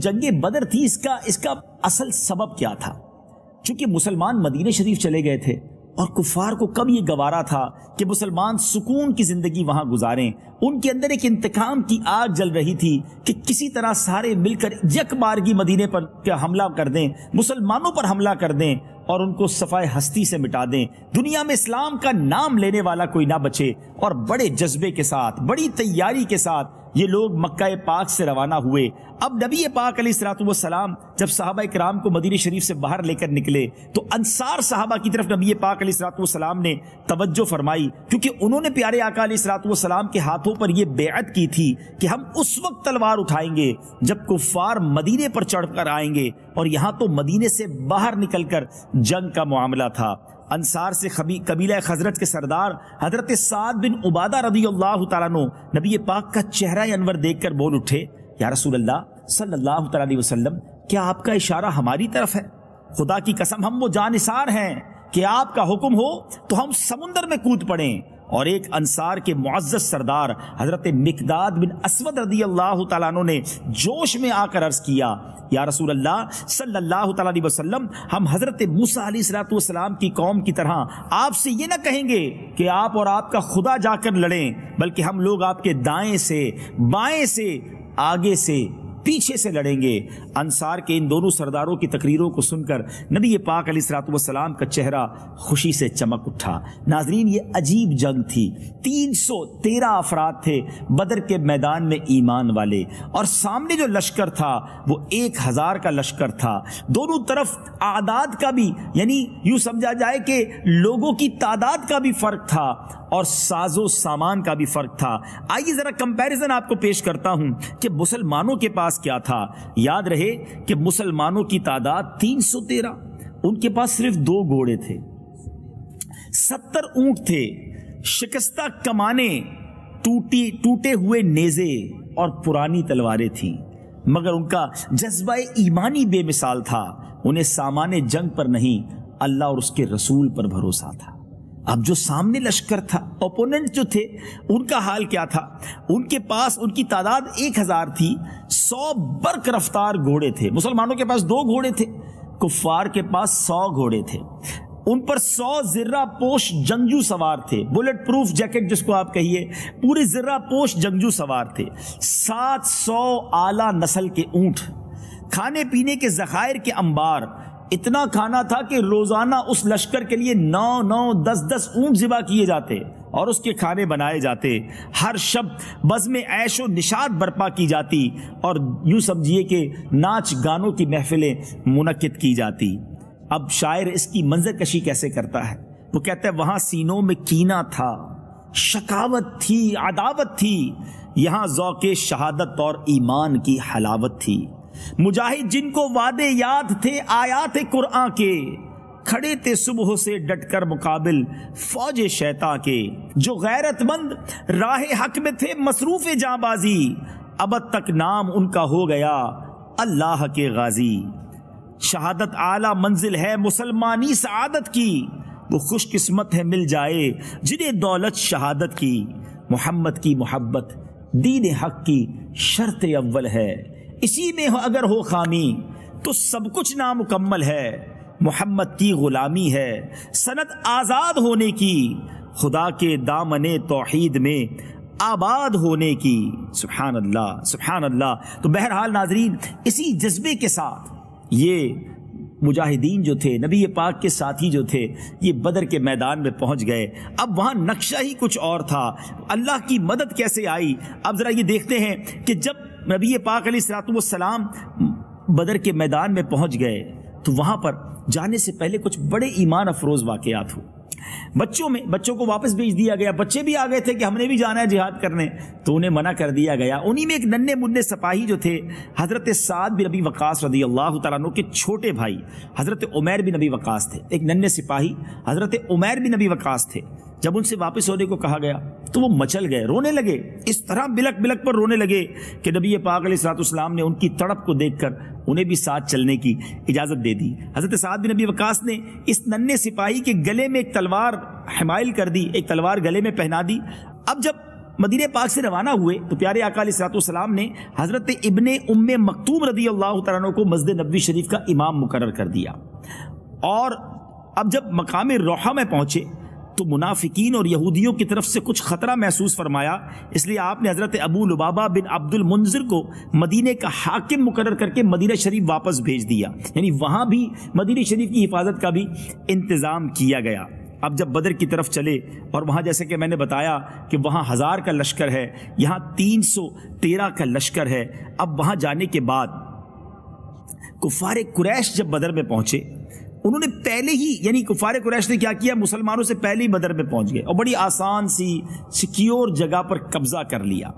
جنگ بدر تھی اس کا اصل سبب کیا تھا؟ چونکہ مسلمان مدینہ شریف چلے گئے تھے اور کفار کو کب یہ گوارا تھا کہ مسلمان سکون کی زندگی وہاں گزاریں. ان کے اندر ایک انتقام کی آگ جل رہی تھی کہ کسی طرح سارے مل کر یک بارگی مدینے پر حملہ کر دیں، مسلمانوں پر حملہ کر دیں اور ان کو صفائے ہستی سے مٹا دیں، دنیا میں اسلام کا نام لینے والا کوئی نہ بچے. اور بڑے جذبے کے ساتھ، بڑی تیاری کے ساتھ یہ لوگ مکہ پاک سے روانہ ہوئے. اب نبی پاک علیہ الصلوۃ والسلام جب صحابہ کرام کو مدینہ شریف سے باہر لے کر نکلے تو انصار صحابہ کی طرف نبی پاک علیہ الصلوۃ والسلام نے توجہ فرمائی، کیونکہ انہوں نے پیارے آقا علیہ الصلوۃ والسلام کے ہاتھوں پر یہ بیعت کی تھی کہ ہم اس وقت تلوار اٹھائیں گے جب کفار مدینے پر چڑھ کر آئیں گے، اور یہاں تو مدینے سے باہر نکل کر جنگ کا معاملہ تھا. انصار سے قبیلہ خزرج کے سردار حضرت سعد بن عبادہ رضی اللہ تعالیٰ عنہ نبی پاک کا چہرہ انور دیکھ کر بول اٹھے، یا رسول اللہ صلی اللہ تعالیٰ علیہ وسلم، کیا آپ کا اشارہ ہماری طرف ہے؟ خدا کی قسم ہم وہ جانثار ہیں کہ آپ کا حکم ہو تو ہم سمندر میں کود پڑیں. اور ایک انصار کے معزز سردار حضرت مقداد بن اسود رضی اللہ تعالیٰ عنہ نے جوش میں آ کر عرض کیا، یا رسول اللہ صلی اللہ تعالیٰ علیہ وسلم، ہم حضرت موسیٰ علیہ الصلوۃ والسلام کی قوم کی طرح آپ سے یہ نہ کہیں گے کہ آپ اور آپ کا خدا جا کر لڑیں، بلکہ ہم لوگ آپ کے دائیں سے، بائیں سے، آگے سے، پیچھے سے لڑیں گے. انصار کے ان دونوں سرداروں کی تقریروں کو سن کر نبی پاک علیہ الصلوۃ والسلام کا چہرہ خوشی سے چمک اٹھا. ناظرین، یہ عجیب جنگ تھی. 313 افراد تھے بدر کے میدان میں ایمان والے، اور سامنے جو لشکر تھا وہ 1000 کا لشکر تھا. دونوں طرف اعداد کا بھی، یعنی یوں سمجھا جائے کہ لوگوں کی تعداد کا بھی فرق تھا اور ساز و سامان کا بھی فرق تھا. آئیے ذرا کمپیریزن آپ کو پیش کرتا ہوں کہ مسلمانوں کے پاس کیا تھا. یاد رہے کہ مسلمانوں کی تعداد 313، ان کے پاس صرف 2 گھوڑے تھے، 70 اونٹ تھے، شکستہ کمانیں، ٹوٹے ہوئے نیزے اور پرانی تلواریں تھیں، مگر ان کا جذبہ ایمانی بے مثال تھا. انہیں سامان جنگ پر نہیں، اللہ اور اس کے رسول پر بھروسہ تھا. اب جو سامنے لشکر تھا، اوپوننٹ جو تھے، ان کا حال کیا تھا؟ ان کے پاس، ان کی تعداد 1000 تھی، 100 برق رفتار گھوڑے تھے. مسلمانوں کے پاس 2 گھوڑے تھے، کفار کے پاس 100 گھوڑے تھے. ان پر 100 زرہ پوش جنگجو سوار تھے، بلٹ پروف جیکٹ جس کو آپ کہیے، پورے زرہ پوش جنگجو سوار تھے. 700 اعلیٰ نسل کے اونٹ، کھانے پینے کے ذخائر کے انبار. اتنا کھانا تھا کہ روزانہ اس لشکر کے لیے 9 10 اونٹ ذبح کیے جاتے اور اس کے کھانے بنائے جاتے. ہر شب بزم عیش و نشاط برپا کی جاتی اور یوں سمجھیے کہ ناچ گانوں کی محفلیں منعقد کی جاتی. اب شاعر اس کی منظر کشی کیسے کرتا ہے؟ وہ کہتا ہے، وہاں سینوں میں کینہ تھا، شکاوت تھی، عداوت تھی، یہاں ذوق شہادت اور ایمان کی حلاوت تھی. مجاہد جن کو وعدے یاد تھے آیات قرآن کے، کھڑے تھے صبح سے ڈٹ کر مقابل فوج شیطان کے. جو غیرت مند راہ حق میں تھے مصروف جاں بازی، ابد تک نام ان کا ہو گیا اللہ کے غازی. شہادت اعلیٰ منزل ہے مسلمانی سعادت کی، وہ خوش قسمت ہے مل جائے جنہیں دولت شہادت کی. محمد کی محبت دین حق کی شرط اول ہے، اسی میں اگر ہو خامی تو سب کچھ نامکمل ہے. محمد کی غلامی ہے سنت آزاد ہونے کی، خدا کے دامن توحید میں آباد ہونے کی. سبحان اللہ، سبحان اللہ. تو بہرحال ناظرین، اسی جذبے کے ساتھ یہ مجاہدین جو تھے، نبی پاک کے ساتھی جو تھے، یہ بدر کے میدان میں پہنچ گئے. اب وہاں نقشہ ہی کچھ اور تھا. اللہ کی مدد کیسے آئی؟ اب ذرا یہ دیکھتے ہیں کہ جب نبی پاک علیہ الصلوۃ والسلام بدر کے میدان میں پہنچ گئے تو وہاں پر جانے سے پہلے کچھ بڑے ایمان افروز واقعات ہوئے. بچوں کو واپس بھیج دیا گیا. بچے بھی آ گئے تھے کہ ہم نے بھی جانا ہے جہاد کرنے، تو انہیں منع کر دیا گیا. انہی میں ایک ننھے منھے سپاہی جو تھے، حضرت سعد بن ابی وقاص رضی اللہ تعالیٰ عنہ کے چھوٹے بھائی حضرت عمیر بن ابی وقاص تھے. ایک ننھے سپاہی حضرت عمیر بن ابی وقاص تھے. جب ان سے واپس ہونے کو کہا گیا تو وہ مچل گئے، رونے لگے. اس طرح بلک بلک پر رونے لگے کہ نبی پاک علیہ الصلوۃ والسلام نے ان کی تڑپ کو دیکھ کر انہیں بھی ساتھ چلنے کی اجازت دے دی. حضرت سعد بن ابی وقاص نے اس ننھے سپاہی کے گلے میں ایک تلوار حمائل کر دی، ایک تلوار گلے میں پہنا دی. اب جب مدینہ پاک سے روانہ ہوئے تو پیارے آقا علیہ الصلوۃ والسلام نے حضرت ابن ام مکتوم رضی اللہ تعالیٰ عنہ کو مسجد نبوی شریف کا امام مقرر کر دیا. اور اب جب مقام روحہ میں پہنچے تو منافقین اور یہودیوں کی طرف سے کچھ خطرہ محسوس فرمایا، اس لیے آپ نے حضرت ابو لبابہ بن عبد المنذر کو مدینے کا حاکم مقرر کر کے مدینہ شریف واپس بھیج دیا. یعنی وہاں بھی مدینہ شریف کی حفاظت کا بھی انتظام کیا گیا. اب جب بدر کی طرف چلے اور وہاں جیسے کہ میں نے بتایا کہ وہاں 1000 کا لشکر ہے، یہاں 313 کا لشکر ہے. اب وہاں جانے کے بعد کفار قریش جب بدر میں پہنچے، انہوں نے پہلے ہی یعنی کفار قریش نے کیا کیا، مسلمانوں سے پہلے ہی بدر میں پہنچ گئے اور بڑی آسان سی سیکیور جگہ پر قبضہ کر لیا.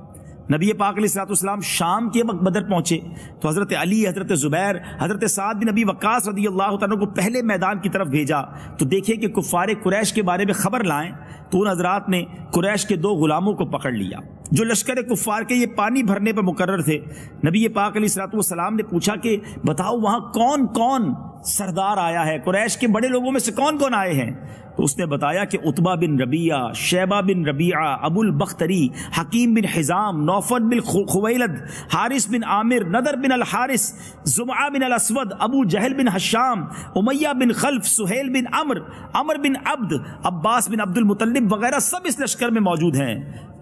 نبی پاک علیہ الصلوۃ والسلام شام کے وقت بدر پہنچے تو حضرت علی، حضرت زبیر، حضرت سعد بن ابی وقاص رضی اللہ تعالیٰ کو پہلے میدان کی طرف بھیجا تو دیکھے کہ کفار قریش کے بارے میں خبر لائیں. تو ان حضرات نے قریش کے 2 غلاموں کو پکڑ لیا جو لشکر کفار کے یہ پانی بھرنے پر مقرر تھے. نبی پاک علیہ الصلوۃ والسلام نے پوچھا کہ بتاؤ وہاں کون کون سردار آیا ہے، قریش کے بڑے لوگوں میں سے کون کون آئے ہیں؟ تو اس نے بتایا کہ عتبہ بن ربیعہ، شیبہ بن ربیعہ، ابو البختری، حکیم بن حزام، نوفل بن خویلد، حارث بن عامر، نضر بن الحارث، زمعہ بن الاسود، ابو جہل بن حشام، امیہ بن خلف، سہیل بن عمر، عمر بن عبد، عباس بن عبد المطلب وغیرہ سب اس لشکر میں موجود ہیں.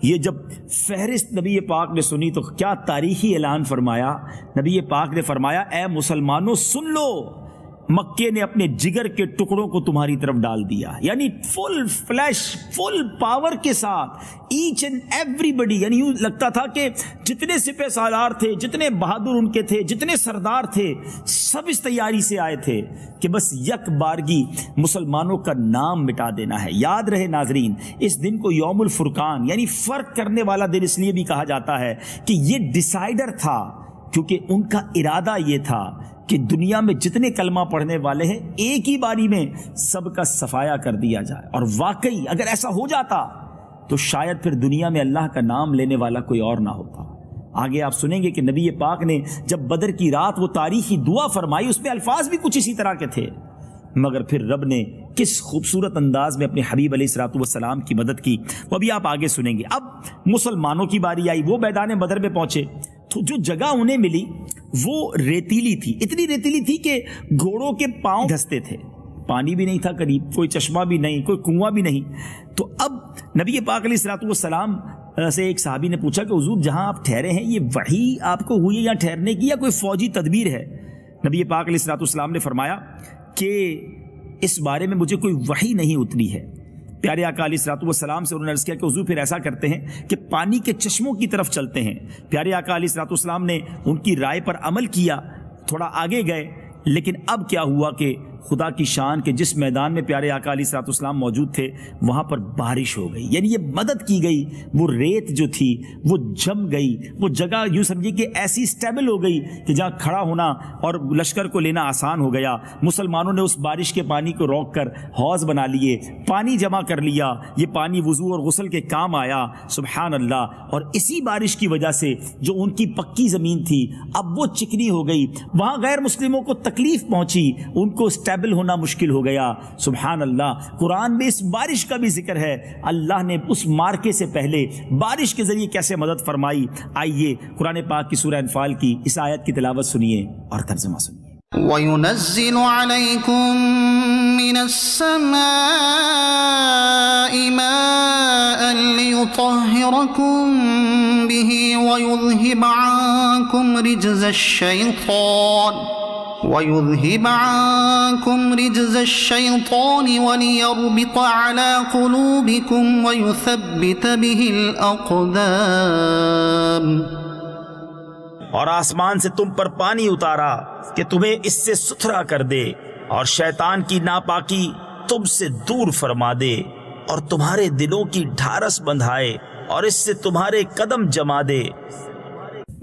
یہ جب فہرست نبی پاک نے سنی تو کیا تاریخی اعلان فرمایا. نبی پاک نے فرمایا اے مسلمانوں سن لو، مکے نے اپنے جگر کے ٹکڑوں کو تمہاری طرف ڈال دیا. یعنی فل فلیش، فل پاور کے ساتھ ایچ اینڈ ایوری بڈی، یعنی یوں لگتا تھا کہ جتنے سپہ سالار تھے، جتنے بہادر ان کے تھے، جتنے سردار تھے، سب اس تیاری سے آئے تھے کہ بس یک بارگی مسلمانوں کا نام مٹا دینا ہے. یاد رہے ناظرین، اس دن کو یوم الفرقان یعنی فرق کرنے والا دن اس لیے بھی کہا جاتا ہے کہ یہ ڈیسائیڈر تھا، کیونکہ ان کا ارادہ یہ تھا کہ دنیا میں جتنے کلمہ پڑھنے والے ہیں ایک ہی باری میں سب کا صفایا کر دیا جائے. اور واقعی اگر ایسا ہو جاتا تو شاید پھر دنیا میں اللہ کا نام لینے والا کوئی اور نہ ہوتا. آگے آپ سنیں گے کہ نبی پاک نے جب بدر کی رات وہ تاریخی دعا فرمائی، اس میں الفاظ بھی کچھ اسی طرح کے تھے، مگر پھر رب نے کس خوبصورت انداز میں اپنے حبیب علیہ الصلوۃ والسلام کی مدد کی، وہ بھی آپ آگے سنیں گے. اب مسلمانوں کی باری آئی، وہ میدان بدر میں پہنچے تو جو جگہ انہیں ملی وہ ریتیلی تھی، اتنی ریتیلی تھی کہ گھوڑوں کے پاؤں دھستے تھے. پانی بھی نہیں تھا قریب، کوئی چشمہ بھی نہیں، کوئی کنواں بھی نہیں. تو اب نبی پاک علیہ الصلوۃ والسلام سے ایک صحابی نے پوچھا کہ حضور جہاں آپ ٹھہرے ہیں یہ وحی آپ کو ہوئی ہے یا ٹھہرنے کی یا کوئی فوجی تدبیر ہے؟ نبی پاک علیہ الصلوۃ والسلام نے فرمایا کہ اس بارے میں مجھے کوئی وحی نہیں اتری ہے. پیارے آقا علیہ الصلوۃ والسلام سے انہوں نے عرض کیا کہ حضور پھر ایسا کرتے ہیں کہ پانی کے چشموں کی طرف چلتے ہیں. پیارے آقا علیہ الصلوۃ والسلام نے ان کی رائے پر عمل کیا، تھوڑا آگے گئے. لیکن اب کیا ہوا کہ خدا کی شان کہ جس میدان میں پیارے آقا علیہ الصلوۃ والسلام موجود تھے وہاں پر بارش ہو گئی. یعنی یہ مدد کی گئی، وہ ریت جو تھی وہ جم گئی، وہ جگہ یوں سمجھیے کہ ایسی اسٹیبل ہو گئی کہ جہاں کھڑا ہونا اور لشکر کو لینا آسان ہو گیا. مسلمانوں نے اس بارش کے پانی کو روک کر حوض بنا لیے، پانی جمع کر لیا. یہ پانی وضو اور غسل کے کام آیا. سبحان اللہ. اور اسی بارش کی وجہ سے جو ان کی پکی زمین تھی اب وہ چکنی ہو گئی. وہاں غیر مسلموں کو تکلیف پہنچی، ان کو اسٹیبل ہونا مشکل ہو گیا. سبحان اللہ. قرآن میں اس بارش کا بھی ذکر ہے، اللہ نے اس مارکے سے پہلے بارش کے ذریعے کیسے مدد فرمائی. آئیے قرآن پاک کی سورہ انفال کی اس آیت کی تلاوت سنیے اور ترجمہ سنیے. وَيُنَزِّلُ عَلَيْكُم مِّنَ السَّمَاءِ مَاءً لِّيُطَهِّرَكُم بِهِ وَيُذْهِبَ عَنكُمْ رِجْزَ الشَّيْطَانِ وَلِيَرْبِطَ عَلَى قُلُوبِكُمْ وَيُثَبِّتَ بِهِ الْأَقْدَامَ. اور آسمان سے تم پر پانی اتارا کہ تمہیں اس سے ستھرا کر دے اور شیطان کی ناپاکی تم سے دور فرما دے اور تمہارے دلوں کی ڈھارس بندھائے اور اس سے تمہارے قدم جما دے.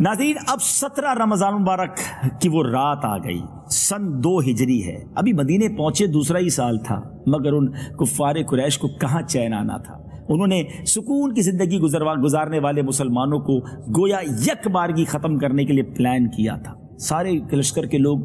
ناظرین اب 17 رمضان مبارک کی وہ رات آ گئی. سن 2 ہجری ہے. ابھی مدینے پہنچے دوسرا ہی سال تھا، مگر ان کفار قریش کو کہاں چین آنا تھا. انہوں نے سکون کی زندگی گزارنے والے مسلمانوں کو گویا یک بارگی ختم کرنے کے لیے پلان کیا تھا. سارے لشکر کے لوگ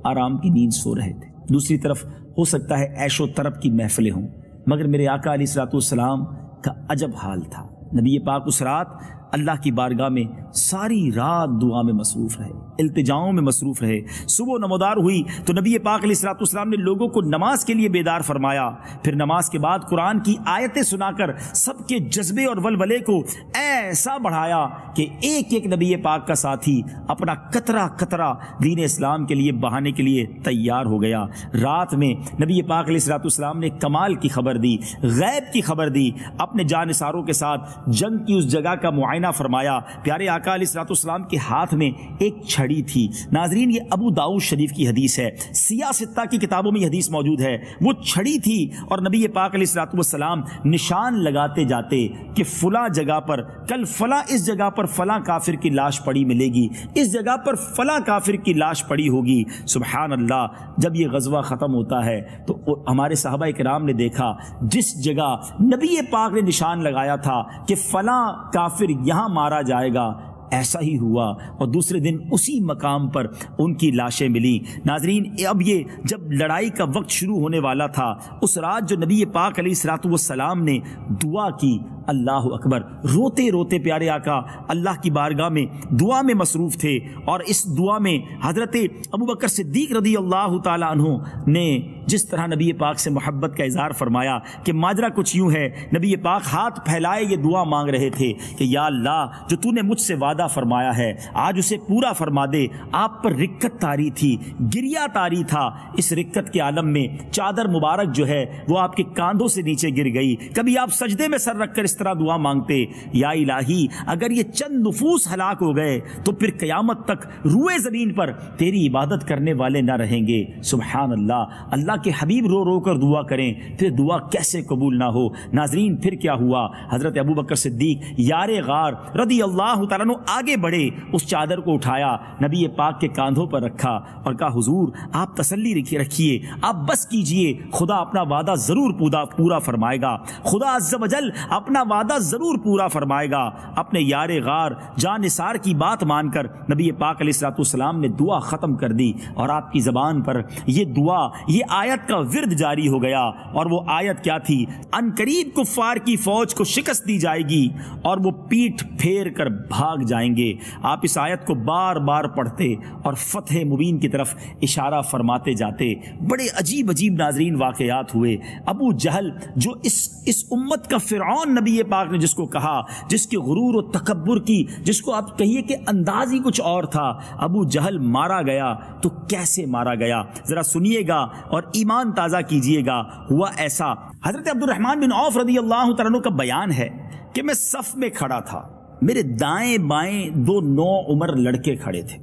آرام کی نیند سو رہے تھے. دوسری طرف ہو سکتا ہے عیش و طرب کی محفلیں ہوں، مگر میرے آقا علیہ الصلوۃ والسلام کا عجب حال تھا. نبی پاک اس رات اللہ کی بارگاہ میں ساری رات دعا میں مصروف رہے، التجاؤں میں مصروف رہے۔ صبح نمودار ہوئی تو نبی پاک علیہ الصلوۃ والسلام نے لوگوں کو نماز کے لیے بیدار فرمایا، پھر نماز کے بعد قرآن کی آیتیں سنا کر سب کے جذبے اور ولولے کو ایسا بڑھایا کہ ایک ایک نبی پاک کا ساتھی اپنا قطرہ قطرہ دین اسلام کے لیے بہانے کے لیے تیار ہو گیا۔ رات میں نبی پاک علیہ الصلوۃ والسلام نے کمال کی خبر دی، غیب کی خبر دی، اپنے جانثاروں کے ساتھ جنگ کی اس جگہ کا معائنہ فرمایا۔ پیارے آقا علیہ الصلوۃ والسلام کے ہاتھ میں ایک چھڑی تھی۔ ناظرین، یہ ابو داؤد شریف کی حدیث ہے، سیاہ ستہ کی کتابوں میں یہ حدیث موجود ہے۔ وہ چھڑی تھی اور نبی پاک علیہ الصلوۃ والسلام نشان لگاتے جاتے کہ فلاں جگہ پر کل فلاں اس جگہ پر فلاں کافر کی لاش پڑی ملے گی، اس جگہ پر فلاں کافر کی لاش پڑی ہوگی۔ سبحان اللہ، جب یہ غزوہ ختم ہوتا ہے تو ہمارے صحابہ کرام نے دیکھا جس جگہ نبی پاک نے نشان لگایا تھا کہ فلاں کافر یہاں مارا جائے گا، ایسا ہی ہوا اور دوسرے دن اسی مقام پر ان کی لاشیں ملی۔ ناظرین، اب یہ جب لڑائی کا وقت شروع ہونے والا تھا، اس رات جو نبی پاک علیہ الصلوۃ والسلام نے دعا کی، اللہ اکبر، روتے روتے پیارے آقا اللہ کی بارگاہ میں دعا میں مصروف تھے، اور اس دعا میں حضرت ابوبکر صدیق رضی اللہ تعالی عنہ نے جس طرح نبی پاک سے محبت کا اظہار فرمایا کہ ماجرا کچھ یوں ہے، نبی پاک ہاتھ پھیلائے یہ دعا مانگ رہے تھے کہ یا اللہ، جو تو نے مجھ سے وعدہ فرمایا ہے آج اسے پورا فرما دے۔ آپ پر رکت طاری تھی، گریا طاری تھا، اس رکت کے عالم میں چادر مبارک جو ہے وہ آپ کے کاندھوں سے نیچے گر گئی۔ کبھی آپ سجدے میں سر رکھ کر اس طرح دعا مانگتے، یا الہی، اگر یہ چند نفوس ہلاک ہو گئے تو پھر قیامت تک روئے زمین پر تیری عبادت کرنے والے نہ رہیں گے۔ سبحان اللہ، اللہ کے حبیب رو رو کر دعا کریں، پھر دعا کیسے قبول نہ ہو۔ ناظرین، پھر کیا ہوا؟ حضرت ابوبکر صدیق یار غار رضی اللہ تعالیٰ عنہ آگے بڑھے، اس چادر کو اٹھایا، نبی پاک کے کاندھوں پر رکھا اور کہا حضور آپ تسلی رکھیے، آپ بس کیجئے، خدا اپنا وعدہ ضرور پورا فرمائے گا، خدا عز و جل اپنا وعدہ ضرور پورا فرمائے گا۔ اپنے یار غار جان نثار کی بات مان کر نبی پاک علیہ الصلوۃ والسلام نے دعا ختم کر دی، اور آپ کی زبان پر یہ دعا، یہ آیت کا ورد جاری ہو گیا۔ اور وہ آیت کیا تھی؟ ان قریب کفار کی فوج کو شکست دی جائے گی اور وہ پیٹھ پھیر کر بھاگ جائیں گے۔ آپ اس آیت کو بار بار پڑھتے اور فتح مبین کی طرف اشارہ فرماتے جاتے۔ بڑے عجیب عجیب ناظرین واقعات ہوئے۔ ابو جہل جو اس امت کا فرعون نبی پاک نے جس کو کہا، جس کے غرور و تکبر کی، جس کو آپ کہیے کہ انداز ہی کچھ اور تھا، ابو جہل مارا گیا تو کیسے مارا گیا؟ ذرا سنیے گا اور ایمان تازہ کیجئے گا۔ ہوا ایسا، حضرت عبد الرحمن بن عوف رضی اللہ تعالیٰ عنہ کا بیان ہے کہ میں صف میں کھڑا تھا، میرے دائیں بائیں دو نوعمر لڑکے کھڑے تھے۔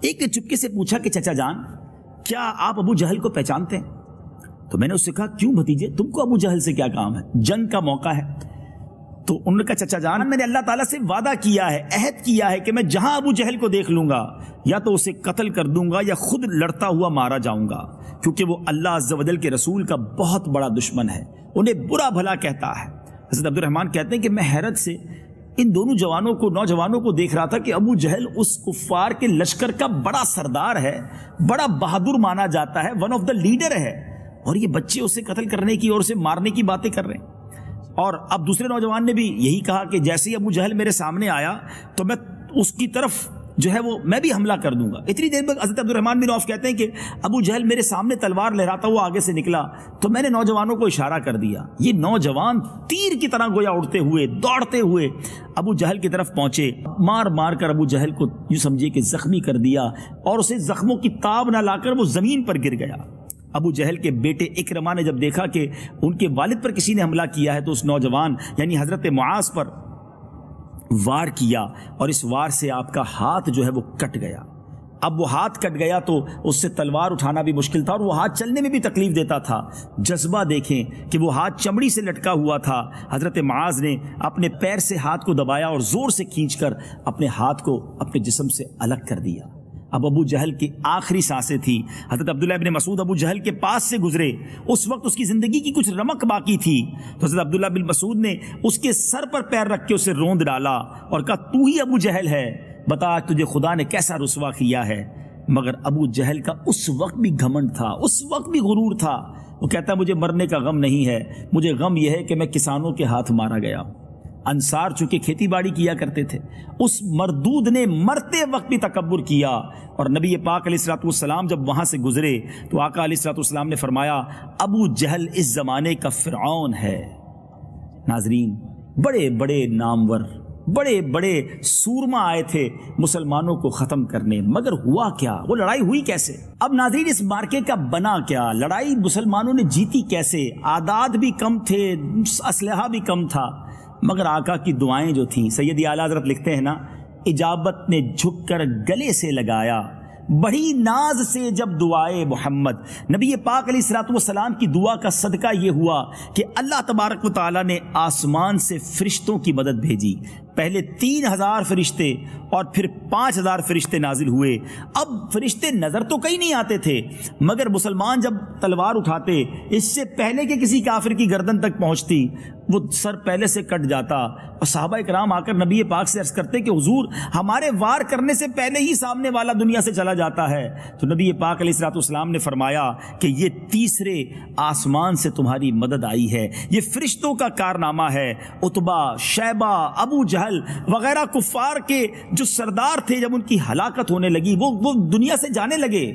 ایک نے چپکے سے پوچھا کہ چچا جان، کیا آپ ابو جہل کو پہچانتے ہیں؟ تو میں نے اس سے کہا کیوں بھتیجے، تم کو ابو جہل سے کیا کام ہے؟ جنگ کا موقع ہے۔ تو انہوں نے کہا چچا جان، میں نے اللہ تعالیٰ سے وعدہ کیا ہے، عہد کیا ہے کہ میں جہاں ابو جہل کو دیکھ لوں گا یا تو اسے قتل کر دوں گا یا خود لڑتا ہوا مارا جاؤں گا، کیونکہ وہ اللہ عز و جل کے رسول کا بہت بڑا دشمن ہے، انہیں برا بھلا کہتا ہے۔ حضرت عبد الرحمن کہتے ہیں کہ میں حیرت سے ان دونوں نوجوانوں کو دیکھ رہا تھا کہ ابو جہل اس کفار کے لشکر کا بڑا سردار ہے، بڑا بہادر مانا جاتا ہے، ون آف دا لیڈر ہے، اور یہ بچے اسے قتل کرنے کی اور اسے مارنے کی باتیں کر رہے ہیں۔ اور اب دوسرے نوجوان نے بھی یہی کہا کہ جیسے ہی ابو جہل میرے سامنے آیا تو میں اس کی طرف جو ہے وہ میں بھی حملہ کر دوں گا۔ اتنی دیر میں حضرت عبد الرحمن بن عوف کہتے ہیں کہ ابو جہل میرے سامنے تلوار لہراتا ہوا آگے سے نکلا تو میں نے نوجوانوں کو اشارہ کر دیا، یہ نوجوان تیر کی طرح گویا اڑتے ہوئے دوڑتے ہوئے ابو جہل کی طرف پہنچے، مار مار کر ابو جہل کو یوں سمجھیے کہ زخمی کر دیا، اور اسے زخموں کی تاب نہ لا کر وہ زمین پر گر گیا۔ ابو جہل کے بیٹے اکرمہ نے جب دیکھا کہ ان کے والد پر کسی نے حملہ کیا ہے تو اس نوجوان یعنی حضرت معاذ پر وار کیا، اور اس وار سے آپ کا ہاتھ جو ہے وہ کٹ گیا۔ اب وہ ہاتھ کٹ گیا تو اس سے تلوار اٹھانا بھی مشکل تھا اور وہ ہاتھ چلنے میں بھی تکلیف دیتا تھا۔ جذبہ دیکھیں کہ وہ ہاتھ چمڑی سے لٹکا ہوا تھا۔ حضرت معاذ نے اپنے پیر سے ہاتھ کو دبایا اور زور سے کھینچ کر اپنے ہاتھ کو اپنے جسم سے الگ کر دیا۔ اب ابو جہل کی آخری سانسیں تھی۔ حضرت عبداللہ ابن مسعود ابو جہل کے پاس سے گزرے، اس وقت اس کی زندگی کی کچھ رمق باقی تھی، تو حضرت عبداللہ بن مسعود نے اس کے سر پر پیر رکھ کے اسے روند ڈالا اور کہا تو ہی ابو جہل ہے، بتا آج تجھے خدا نے کیسا رسوا کیا ہے۔ مگر ابو جہل کا اس وقت بھی گھمنڈ تھا، اس وقت بھی غرور تھا۔ وہ کہتا مجھے مرنے کا غم نہیں ہے، مجھے غم یہ ہے کہ میں کسانوں کے ہاتھ مارا گیا۔ انصار چونکہ کھیتی باڑی کیا کرتے تھے، اس مردود نے مرتے وقت بھی تکبر کیا، اور نبی پاک علیہ الصلوۃ والسلام جب وہاں سے گزرے تو آقا علیہ الصلوۃ والسلام نے فرمایا ابو جہل اس زمانے کا فرعون ہے۔ ناظرین، بڑے بڑے نامور، بڑے بڑے سورما آئے تھے مسلمانوں کو ختم کرنے، مگر ہوا کیا؟ وہ لڑائی ہوئی کیسے؟ اب ناظرین، اس مارکے کا بنا کیا؟ لڑائی مسلمانوں نے جیتی کیسے؟ اعداد بھی کم تھے، اسلحہ بھی کم تھا، مگر آقا کی دعائیں جو تھیں، سیدی اعلیٰ حضرت لکھتے ہیں نا، اجابت نے جھک کر گلے سے لگایا، بڑی ناز سے جب دعائے محمد۔ نبی پاک علیہ الصلوۃ والسلام کی دعا کا صدقہ یہ ہوا کہ اللہ تبارک و تعالیٰ نے آسمان سے فرشتوں کی مدد بھیجی۔ پہلے 3000 فرشتے اور پھر 5000 فرشتے نازل ہوئے۔ اب فرشتے نظر تو کہیں نہیں آتے تھے، مگر مسلمان جب تلوار اٹھاتے، اس سے پہلے کہ کسی کافر کی گردن تک پہنچتی، وہ سر پہلے سے کٹ جاتا، اور صحابہ کرام آ کر نبی پاک سے عرض کرتے کہ حضور ہمارے وار کرنے سے پہلے ہی سامنے والا دنیا سے چلا جاتا ہے۔ تو نبی پاک علیہ الصلوۃ والسلام نے فرمایا کہ یہ تیسرے آسمان سے تمہاری مدد آئی ہے، یہ فرشتوں کا کارنامہ ہے۔ عتبہ، شیبہ، ابو جہل وغیرہ کفار کے جو سردار تھے، جب ان کی ہلاکت ہونے لگی، وہ دنیا سے جانے لگے،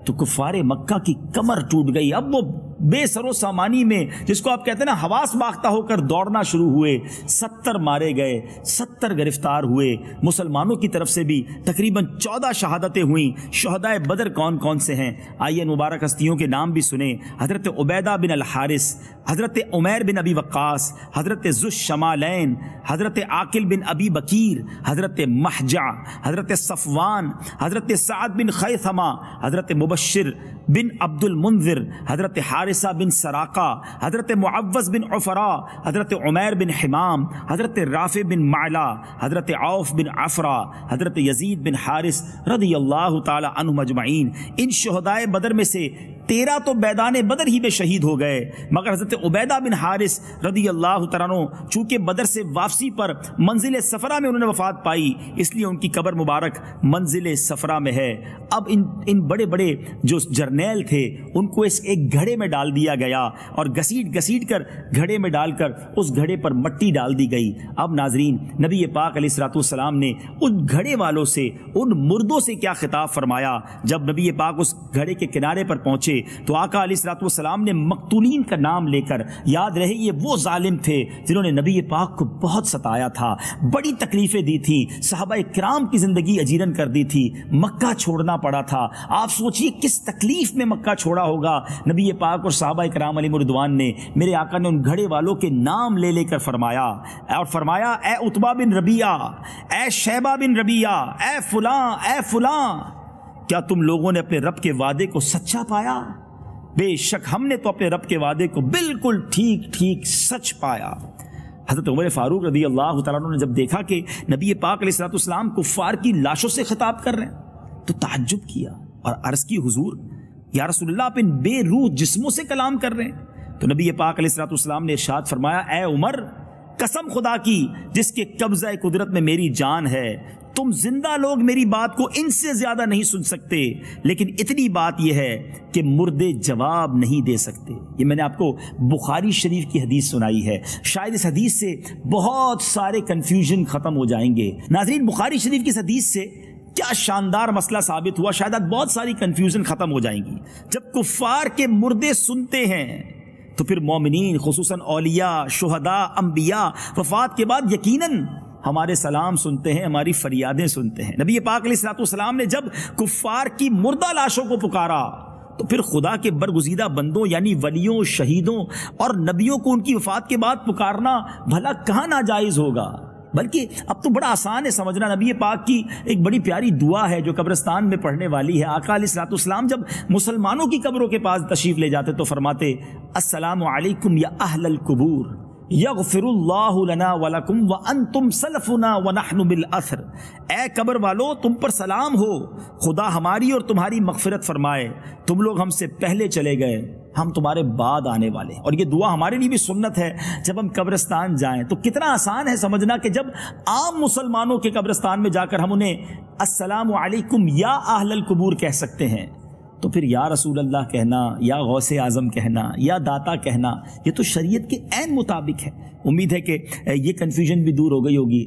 تو کفار مکہ کی کمر ٹوٹ گئی۔ اب وہ بے سر و سامانی میں، جس کو آپ کہتے ہیں نا، حواس باختہ ہو کر دوڑنا شروع ہوئے۔ 70 مارے گئے، 70 گرفتار ہوئے۔ مسلمانوں کی طرف سے بھی تقریباً 14 شہادتیں ہوئیں۔ شہدائے بدر کون کون سے ہیں؟ آئیے مبارک ہستیوں کے نام بھی سنیں۔ حضرت عبیدہ بن الحارث، حضرت عمیر بن ابی وقاص، حضرت ذو الشمالین، حضرت عاقل بن ابی بکیر، حضرت محجع، حضرت صفوان، حضرت سعد بن خیثمہ، حضرت مبشر بن عبد المنذر، حضرت حارثہ بن سراقہ، حضرت معوذ بن عفراء، حضرت عمیر بن حمام، حضرت رافع بن معلا، حضرت عوف بن عفرا، حضرت یزید بن حارث رضی اللہ تعالی عنہم اجمعین۔ ان شہدائے بدر میں سے 13 تو میدان بدر ہی میں شہید ہو گئے، مگر حضرت عبیدہ بن حارث رضی اللہ تعالیٰ عنہ چونکہ بدر سے واپسی پر منزل صفرا میں انہوں نے وفات پائی، اس لیے ان کی قبر مبارک منزل صفرا میں ہے۔ اب ان بڑے بڑے جو جرنیل تھے، ان کو اس ایک گھڑے میں ڈال دیا گیا، اور گھسیٹ کر گھڑے میں ڈال کر اس گھڑے پر مٹی ڈال دی گئی۔ اب ناظرین، نبی پاک علیہ الصلوۃ والسلام نے ان گھڑے والوں سے، ان مردوں سے کیا خطاب فرمایا؟ جب نبی پاک اس گھڑے کے کنارے پر پہنچے تو آقا علیہ الصلوۃ والسلام نے مقتولین کا نام لے کر، یاد رہے یہ وہ ظالم تھے جنہوں نے نبی پاک کو بہت ستایا تھا، بڑی تکلیفیں دی تھی، صحابہ کرام کی زندگی اجیرن کر دی تھی، مکہ چھوڑنا پڑا تھا۔ آپ سوچئے کس تکلیف میں مکہ چھوڑا ہوگا نبی پاک اور صحابہ کرام علیہ رضوان نے۔ میرے آقا نے ان گھڑے والوں کے نام لے لے کر فرمایا، اور فرمایا اے عتبہ بن ربیعہ، اے شیبہ بن ربیعہ، اے فلاں، اے فلاں، کیا تم لوگوں نے اپنے رب کے وعدے کو سچا پایا؟ بے شک ہم نے تو اپنے رب کے وعدے کو بالکل ٹھیک سچ پایا۔ حضرت عمر فاروق رضی اللہ تعالیٰ عنہ نے جب دیکھا کہ نبی پاک علیہ الصلوۃ والسلام کفار کی لاشوں سے خطاب کر رہے ہیں تو تعجب کیا اور عرض کی حضور یا رسول اللہ، آپ ان بے روح جسموں سے کلام کر رہے ہیں؟ تو نبی پاک علیہ الصلوۃ والسلام نے ارشاد فرمایا اے عمر، قسم خدا کی جس کے قبضہ قدرت میں میری جان ہے، تم زندہ لوگ میری بات کو ان سے زیادہ نہیں سن سکتے، لیکن اتنی بات یہ ہے کہ مردے جواب نہیں دے سکتے۔ یہ میں نے آپ کو بخاری شریف کی حدیث سنائی ہے، شاید اس حدیث سے بہت سارے کنفیوژن ختم ہو جائیں گے۔ ناظرین، بخاری شریف کی اس حدیث سے کیا شاندار مسئلہ ثابت ہوا، شاید بہت ساری کنفیوژن ختم ہو جائیں گی۔ جب کفار کے مردے سنتے ہیں تو پھر مومنین، خصوصاً اولیاء، شہداء، انبیاء وفات کے بعد یقیناً ہمارے سلام سنتے ہیں، ہماری فریادیں سنتے ہیں۔ نبی پاک علیہ الصلوۃ والسلام نے جب کفار کی مردہ لاشوں کو پکارا تو پھر خدا کے برگزیدہ بندوں یعنی ولیوں، شہیدوں اور نبیوں کو ان کی وفات کے بعد پکارنا بھلا کہاں ناجائز ہوگا؟ بلکہ اب تو بڑا آسان ہے سمجھنا۔ نبی پاک کی ایک بڑی پیاری دعا ہے جو قبرستان میں پڑھنے والی ہے۔ آقا علیہ الصلوۃ والسلام جب مسلمانوں کی قبروں کے پاس تشریف لے جاتے تو فرماتے السلام علیکم یا اہل القبور یغفر اللہ لنا ولکم وانتم سلفنا ونحن بالاثر۔ اے قبر والو، تم پر سلام ہو، خدا ہماری اور تمہاری مغفرت فرمائے، تم لوگ ہم سے پہلے چلے گئے، ہم تمہارے بعد آنے والے۔ اور یہ دعا ہمارے لیے بھی سنت ہے جب ہم قبرستان جائیں تو کتنا آسان ہے سمجھنا کہ جب عام مسلمانوں کے قبرستان میں جا کر ہم انہیں السلام علیکم یا اہل القبور کہہ سکتے ہیں، تو پھر یا رسول اللہ کہنا یا غوث اعظم کہنا یا داتا کہنا یہ تو شریعت کے عین مطابق ہے. امید ہے کہ یہ کنفیوژن بھی دور ہو گئی ہوگی.